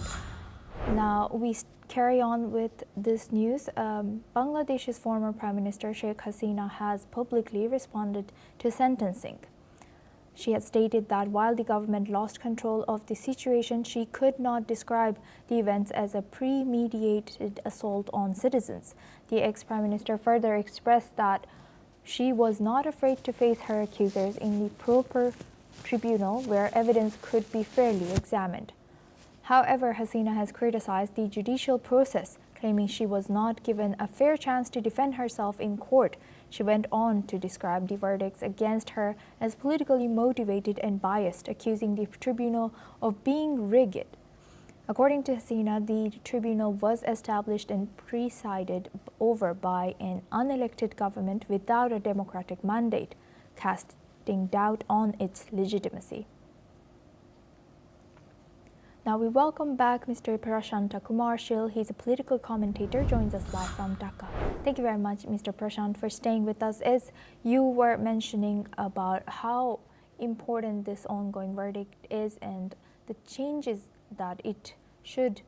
that. Now we carry on with this news. Bangladesh's former Prime Minister Sheikh Hasina has publicly responded to sentencing. She had stated that while the government lost control of the situation, she could not describe the events as a premeditated assault on citizens. The ex-Prime Minister further expressed that she was not afraid to face her accusers in the proper tribunal where evidence could be fairly examined. However, Hasina has criticized the judicial process, claiming she was not given a fair chance to defend herself in court. She went on to describe the verdicts against her as politically motivated and biased, accusing the tribunal of being rigged. According to Hasina, the tribunal was established and presided over by an unelected government without a democratic mandate, casting doubt on its legitimacy. Now we welcome back Mr. Prashant Kumar Shil. He's a political commentator, joins us live from Dhaka. Thank you very much, Mr. Prashant, for staying with us. As you were mentioning about how important this ongoing verdict is and the changes that it should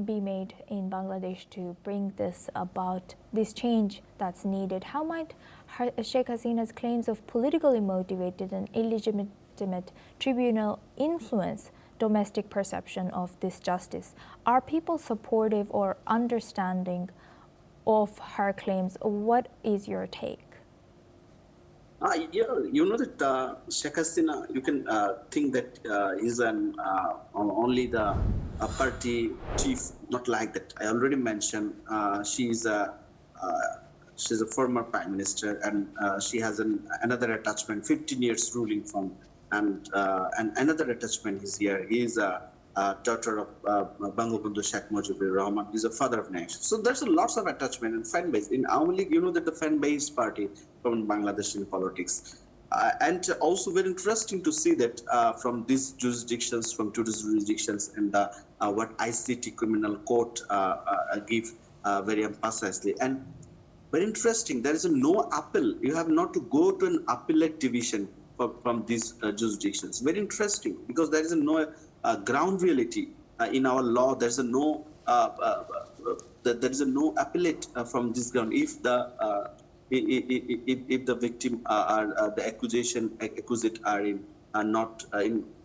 be made in Bangladesh to bring this about, this change that's needed, how might Sheikh Hasina's claims of politically motivated and illegitimate tribunal influence domestic perception of this justice? Are people supportive or understanding of her claims? What is your take? Yeah, you know that Sheikh Hasina, you can think that he's only the party chief, not like that. I already mentioned she's a former prime minister, and she has another attachment, 15 years ruling from. And another attachment is here. He is a daughter of Bangabandhu Sheikh Mujibur Rahman. He's a father of nation. So there's lots of attachment and fan base. In Awami League, you know that the fan-based party from Bangladesh in politics. And also very interesting to see that from these jurisdictions, from two jurisdictions, and what ICT criminal court give very emphasizely. And very interesting, there is no appeal. You have not to go to an appellate division from these jurisdictions. Very interesting, because there is no ground reality in our law. There is no appellate from this ground. If the victim or the accused are not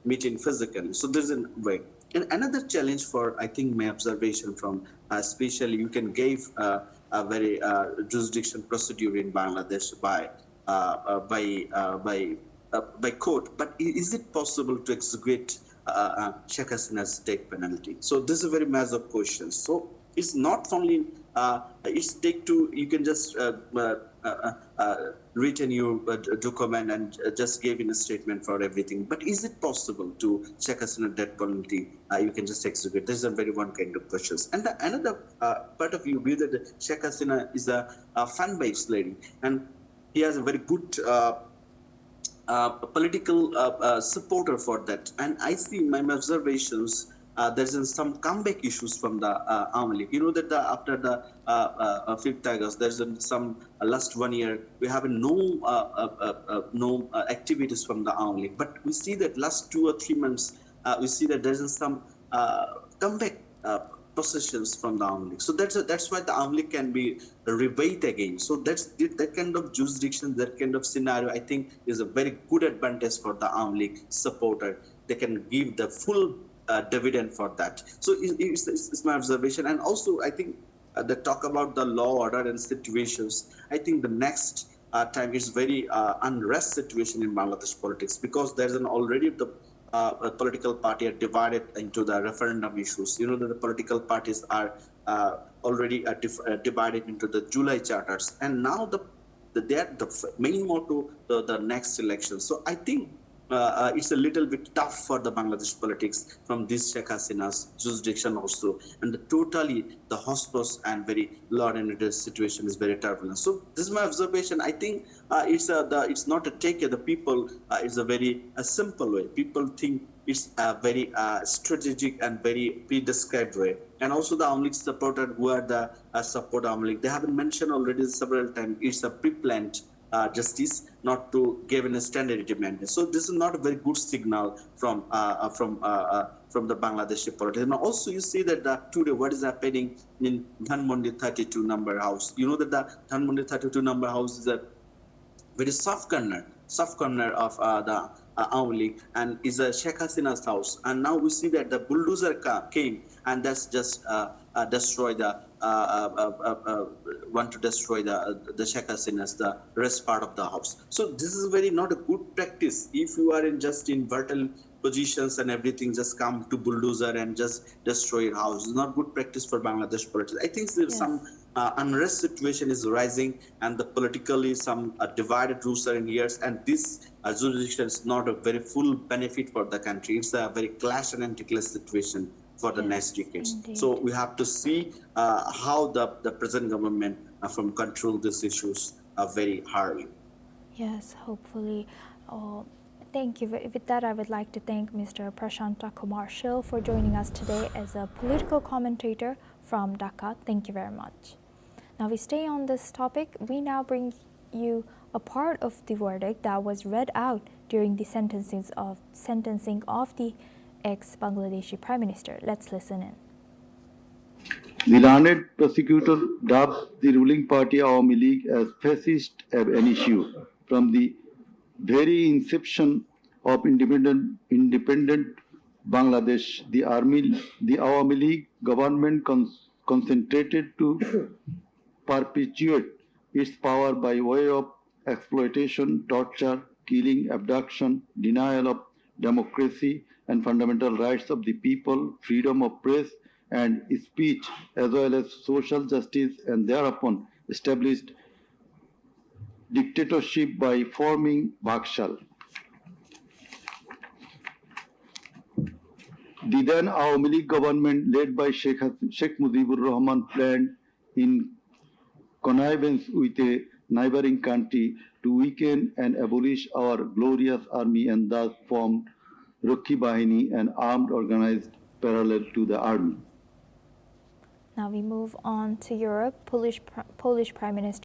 meeting physically, so there's a way. And another challenge for, I think, my observation from, especially you can give a very jurisdiction procedure in Bangladesh by court, but is it possible to execute Sheikh Hasina's death penalty? So this is a very major question. So it's not only it's take to, you can just written your document and just give in a statement for everything. But is it possible to Sheikh Hasina death penalty? You can just execute. This is a very one kind of questions. And another part of your view that Sheikh Hasina is a fan-based lady, and he has a very good political supporter for that. And I see in my observations there's some comeback issues from the Awami League. You know that after the 5th August, there's some last 1 year we have no activities from the Awami League. But we see that last 2 or 3 months we see that there's some comeback positions from the Awami League. So that's why the Awami League can be revived again. So that kind of jurisdiction, that kind of scenario, I think is a very good advantage for the Awami League supporter. They can give the full dividend for that. So it's my observation. And also I think the talk about the law, order and situations, I think the next time is very unrest situation in Bangladesh politics, because there's already the political party are divided into the referendum issues. You know that the political parties are already divided into the July charters, and now they are the main motto the next election. So I think it's a little bit tough for the Bangladesh politics from this Sheikh Hasina's jurisdiction also, and the hospitals and very law and order situation is very turbulent. So this is my observation. I think it's not a take of the people. It's a very simple way. People think it's a very strategic and very pre-described way. And also the Awami League supporter who are the support Awami League, they have been mentioned already several times. It's a pre-planned justice, not to give a standard demand. So this is not a very good signal from the Bangladeshi politics. And also you see that today what is happening in Dhanmondi 32 number house. You know that the Dhanmondi 32 number house is a very soft corner of the Awami League, and is a Sheikh Hasina's house. And now we see that the bulldozer came and that's just destroy the want to destroy the Sheikh Hasina's the rest part of the house. So this is very not a good practice. If you are in just in vital positions and everything, just come to bulldozer and just destroy your house. It's not good practice for Bangladesh politics. I think there's some unrest situation is rising, and the politically some divided rules are in years, and this jurisdiction is not a very full benefit for the country. It's a very clash and anti-clash situation for the next decades. Indeed. So we have to see how the present government from control these issues very hardly. Yes, hopefully. Thank you. With that, I would like to thank Mr. Prashanta Kumar Shil for joining us today as a political commentator from Dhaka. Thank you very much. Now we stay on this topic. We now bring you a part of the verdict that was read out during the sentencing of the ex-Bangladeshi Prime Minister. Let's listen in. The learned prosecutor dubbed the ruling party Awami League as fascist ab initio. From the very inception of independent Bangladesh, the Awami League government concentrated to perpetuate its power by way of exploitation, torture, killing, abduction, denial of democracy and fundamental rights of the people, freedom of press and speech, as well as social justice, and thereupon established dictatorship by forming Bakshal. The then Awami League government, led by Sheikh Mujibur Rahman, planned in connivance with a neighboring country to weaken and abolish our glorious army, and thus formed Rakhi Bahini, an armed organized parallel to the army. Now we move on to Europe. Polish Prime Minister